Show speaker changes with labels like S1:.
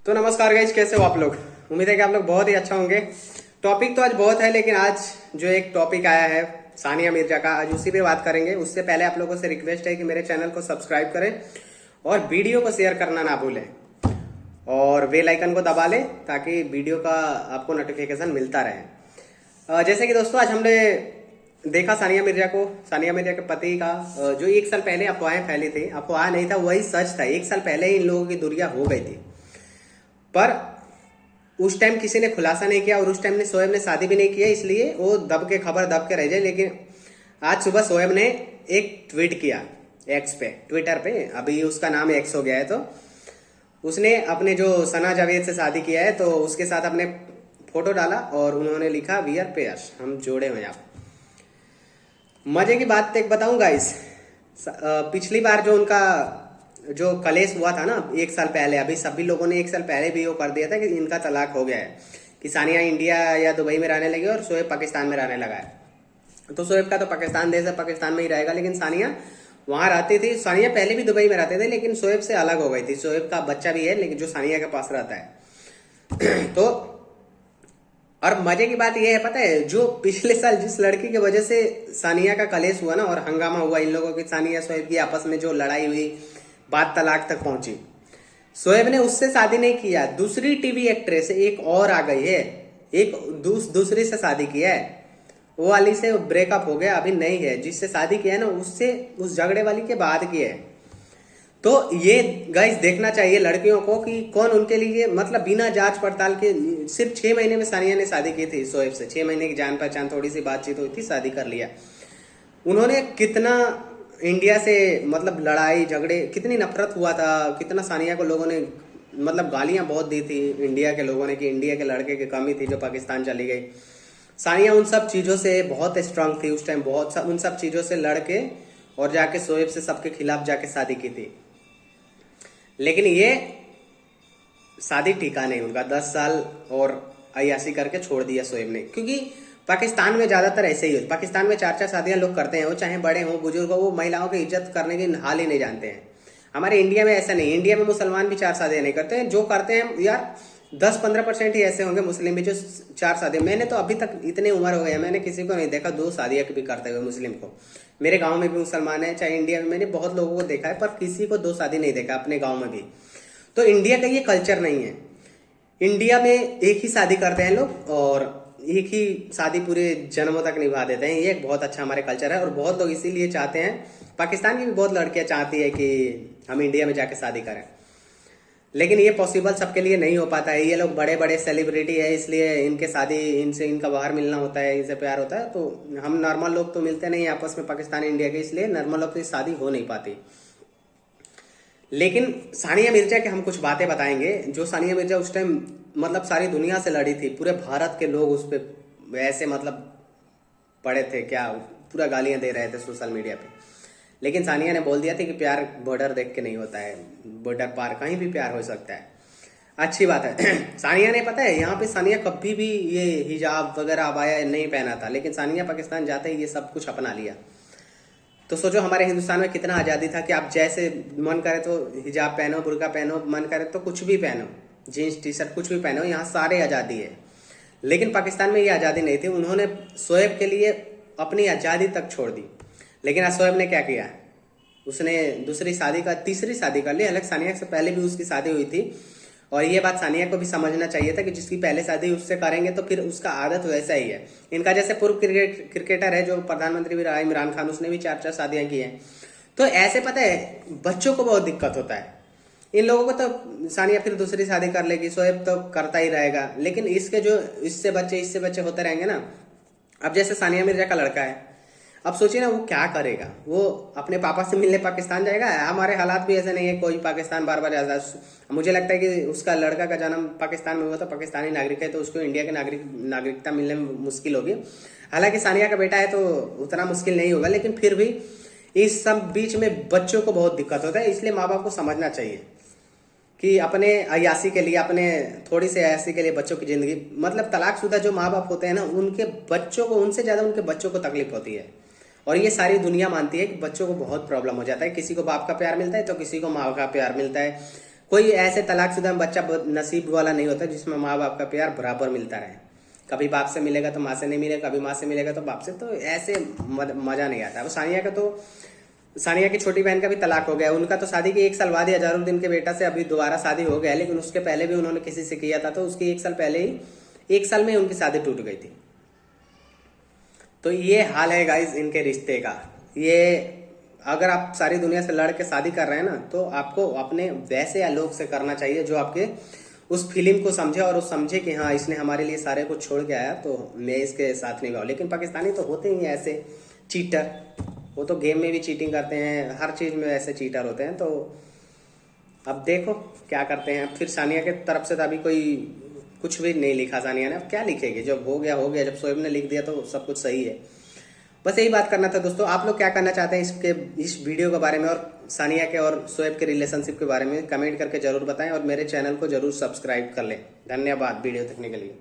S1: तो नमस्कार गाइज, कैसे हो आप लोग। उम्मीद है कि आप लोग बहुत ही अच्छा होंगे। टॉपिक तो आज बहुत है, लेकिन आज जो एक टॉपिक आया है सानिया मिर्जा का, आज उसी पे बात करेंगे। उससे पहले आप लोगों से रिक्वेस्ट है कि मेरे चैनल को सब्सक्राइब करें और वीडियो को शेयर करना ना भूलें और बेल आइकन को दबा लें ताकि वीडियो का आपको नोटिफिकेशन मिलता रहे। जैसे कि दोस्तों, आज हमने देखा सानिया मिर्जा को, सानिया मिर्जा के पति का जो 1 साल पहले अफवाहें फैली थी, अफवाह नहीं था, वही सच था। 1 साल पहले ही इन लोगों की दुनिया हो गई थी, पर उस टाइम किसी ने खुलासा नहीं किया और उस टाइम ने शोएब ने शादी भी नहीं किया, इसलिए वो दब के खबर दब के रह जाए। लेकिन आज सुबह शोएब ने एक ट्वीट किया एक्स पे, ट्विटर पे, अभी उसका नाम एक्स हो गया है। तो उसने अपने जो सना जावेद से शादी किया है तो उसके साथ अपने फोटो डाला और उन्होंने लिखा वी आर पेयर्स, हम जोड़े हुए आप। मजे की बात एक बताऊं गाइस, पिछली बार जो उनका जो कलेश हुआ था ना 1 साल पहले, अभी सभी लोगों ने 1 साल पहले भी वो कर दिया था कि इनका तलाक हो गया है, कि सानिया इंडिया या दुबई में रहने लगी और शोएब पाकिस्तान में रहने लगा है। तो शोएब का तो पाकिस्तान देश है, पाकिस्तान में ही रहेगा, लेकिन सानिया वहां रहती थी। सानिया पहले भी दुबई में रहते थे, लेकिन शोएब से अलग हो गई थी। शोएब का बच्चा भी है, लेकिन जो सानिया के पास रहता है। तो और मजे की बात यह है, पता है, जो पिछले साल जिस लड़की की वजह से सानिया का कलेश हुआ ना और हंगामा हुआ इन लोगों की, सानिया शोएब की आपस में जो लड़ाई हुई, बात तलाक तक पहुंची, शोएब ने उससे शादी नहीं किया, दूसरी टीवी एक्ट्रेस एक और आ गई है, एक दूसरी से शादी किया है। वो वाली से ब्रेकअप हो गया, अभी नहीं है। जिससे शादी किया है ना, उससे उस झगड़े वाली के बाद किया है। तो ये गाइस देखना चाहिए लड़कियों को कि कौन उनके लिए, मतलब बिना जांच पड़ताल के, सिर्फ 6 महीने में सानिया ने शादी की थी शोएब से। 6 महीने की जान पहचान, थोड़ी सी बातचीत हुई थी, शादी कर लिया। उन्होंने कितना इंडिया से मतलब लड़ाई झगड़े, कितनी नफरत हुआ था, कितना सानिया को लोगों ने मतलब गालियां बहुत दी थी इंडिया के लोगों ने कि इंडिया के लड़के की कमी थी जो पाकिस्तान चली गई। सानिया उन सब चीजों से बहुत स्ट्रांग थी उस टाइम, उन सब चीजों से लड़के और जाके शोएब से सबके खिलाफ जाके शादी की थी। लेकिन ये शादी टिका नहीं उनका, 10 साल और अयासी करके छोड़ दिया शोएब ने। क्योंकि पाकिस्तान में ज्यादातर ऐसे ही हो, पाकिस्तान में 4-4 शादियां लोग करते हैं, वो चाहे बड़े हो बुजुर्ग हो, वो महिलाओं की इज्जत करने की हाल ही नहीं जानते हैं। हमारे इंडिया में ऐसा नहीं, इंडिया में मुसलमान भी 4 शादियां नहीं करते हैं। जो करते हैं यार 10-15% ही ऐसे होंगे मुस्लिम भी जो 4 शादियां। मैंने तो अभी तक इतने उम्र हो गया, मैंने किसी को नहीं देखा 2 शादियां भी करते हुए मुस्लिम को। मेरे गाँव में भी मुसलमान है, चाहे इंडिया में, मैंने बहुत लोगों को देखा है, पर किसी को 2 शादी नहीं देखा अपने गाँव में भी। तो इंडिया का ये कल्चर नहीं है। इंडिया में एक ही शादी करते हैं लोग और एक ही शादी पूरे जन्मों तक निभा देते हैं। ये एक बहुत अच्छा हमारे कल्चर है और बहुत लोग इसीलिए चाहते हैं, पाकिस्तान की भी बहुत लड़कियां चाहती है कि हम इंडिया में जाके शादी करें, लेकिन ये पॉसिबल सबके लिए नहीं हो पाता है। ये लोग बड़े बड़े सेलिब्रिटी है, इसलिए इनके शादी, इनसे इनका बाहर मिलना होता है, इनसे प्यार होता है। तो हम नॉर्मल लोग तो मिलते नहीं आपस में, पाकिस्तान इंडिया के, इसलिए नॉर्मल लोग की शादी हो नहीं पाती। लेकिन सानिया मिर्जा के हम कुछ बातें बताएंगे। जो सानिया मिर्जा उस टाइम मतलब सारी दुनिया से लड़ी थी, पूरे भारत के लोग उस पर ऐसे मतलब पड़े थे, क्या पूरा गालियां दे रहे थे सोशल मीडिया पे। लेकिन सानिया ने बोल दिया था कि प्यार बॉर्डर देख के नहीं होता है, बॉर्डर पार कहीं भी प्यार हो सकता है। अच्छी बात है। सानिया ने, पता है, यहाँ पे सानिया कभी भी ये हिजाब वगैरह अबाया नहीं पहना था, लेकिन सानिया पाकिस्तान जाते ही ये सब कुछ अपना लिया। तो सोचो हमारे हिंदुस्तान में कितना आज़ादी था कि आप जैसे मन करे तो हिजाब पहनो, बुर्का पहनो, मन करे तो कुछ भी पहनो, जीन्स टी शर्ट कुछ भी पहनो, यहाँ सारे आज़ादी है। लेकिन पाकिस्तान में ये आज़ादी नहीं थी। उन्होंने शोएब के लिए अपनी आज़ादी तक छोड़ दी। लेकिन आज शोएब ने क्या किया, उसने तीसरी शादी कर ली। हालांकि सानिया से पहले भी उसकी शादी हुई थी और ये बात सानिया को भी समझना चाहिए था कि जिसकी पहले शादी उससे करेंगे तो फिर उसका आदत वैसा ही है। इनका जैसे पूर्व क्रिकेटर है जो प्रधानमंत्री भी रहा, इमरान खान, उसने भी 4-4 शादियां की हैं। तो ऐसे पता है बच्चों को बहुत दिक्कत होता है इन लोगों को। तो सानिया फिर दूसरी शादी कर लेगी, शोएब तो करता ही रहेगा, लेकिन इसके जो इससे बच्चे होते रहेंगे ना। अब जैसे सानिया मिर्जा का लड़का है, अब सोचिए ना वो क्या करेगा, वो अपने पापा से मिलने पाकिस्तान जाएगा। हमारे हालात भी ऐसे नहीं है कोई पाकिस्तान बार बार जाता। मुझे लगता है कि उसका लड़का का जन्म पाकिस्तान में हुआ तो पाकिस्तानी नागरिक है, तो उसको इंडिया के नागरिकता मिलने में मुश्किल होगी। हालांकि सानिया का बेटा है तो उतना मुश्किल नहीं होगा, लेकिन फिर भी इस सब बीच में बच्चों को बहुत दिक्कत होता है। इसलिए माँ बाप को समझना चाहिए कि अपने अयासी के लिए, अपने थोड़ी सी अयासी के लिए बच्चों की जिंदगी, मतलब तलाकशुदा जो माँ बाप होते हैं ना, उनके बच्चों को, उनसे ज्यादा उनके बच्चों को तकलीफ होती है। और ये सारी दुनिया मानती है कि बच्चों को बहुत प्रॉब्लम हो जाता है। किसी को बाप का प्यार मिलता है तो किसी को माँ का प्यार मिलता है। कोई ऐसे तलाकशुदा बच्चा नसीब वाला नहीं होता जिसमें माँ बाप का प्यार बराबर मिलता रहे। कभी बाप से मिलेगा तो माँ से नहीं मिलेगा, कभी माँ से मिलेगा तो बाप से, तो ऐसे मजा नहीं आता। अब सानिया की छोटी बहन का भी तलाक हो गया। उनका तो शादी के 1 साल बाद ही हजारों दिन के बेटा से अभी दोबारा शादी हो गया, लेकिन उसके पहले भी उन्होंने किसी से किया था, तो उसकी 1 साल पहले ही 1 साल में उनकी शादी टूट गई थी। तो ये हाल है गाइज इनके रिश्ते का। ये अगर आप सारी दुनिया से लड़ के शादी कर रहे हैं ना, तो आपको अपने वैसे लोग से करना चाहिए जो आपके उस फीलिंग को समझे और उस समझे कि हाँ इसने हमारे लिए सारे कुछ छोड़ के आया तो मैं इसके साथ नहीं गाऊँ। लेकिन पाकिस्तानी तो होते ही ऐसे चीटर, वो तो गेम में भी चीटिंग करते हैं, हर चीज में ऐसे चीटर होते हैं। तो अब देखो क्या करते हैं। फिर सानिया के तरफ से तो अभी कोई कुछ भी नहीं लिखा सानिया ने, अब क्या लिखेगी, जब हो गया हो गया, जब शोएब ने लिख दिया तो सब कुछ सही है। बस यही बात करना था दोस्तों। आप लोग क्या करना चाहते हैं इस वीडियो के बारे में और सानिया के और शोएब के रिलेशनशिप के बारे में कमेंट करके जरूर बताएं और मेरे चैनल को जरूर सब्सक्राइब कर लें। धन्यवाद वीडियो देखने के लिए।